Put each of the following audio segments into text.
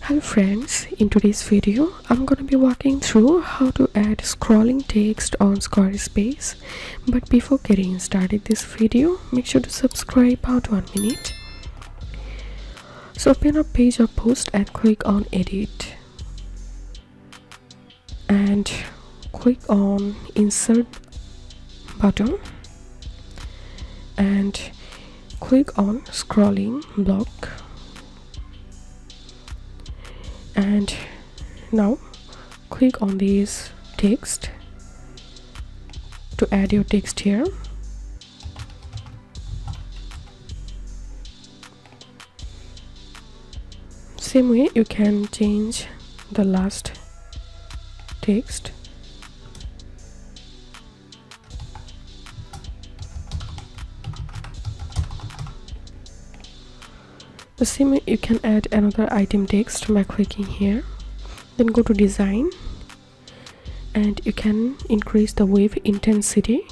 Hello friends, in today's video I'm gonna be walking through how to add scrolling text on Squarespace. But before getting started this video, make sure to subscribe out 1 minute. So open a page or post and click on edit and click on insert button and click on scrolling block. And now click on this text to add your text here. Same way you can change the last text. The same way you can add another item text by clicking here, then go to design and you can increase the wave intensity.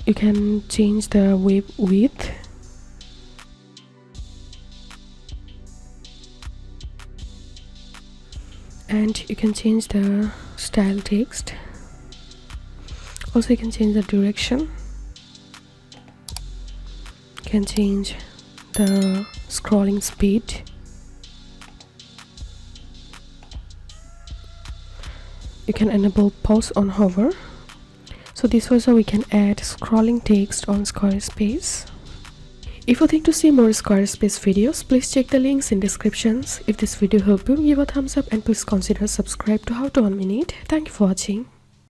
You can change the wave width and you can change the style text. Also you can change the direction. Can change the scrolling speed. You can enable pause on hover. So this was how we can add scrolling text on Squarespace. If you think to see more Squarespace videos, please check the links in descriptions. If this video helped you, give a thumbs up and please consider subscribe to How to 1 Minute. Thank you for watching.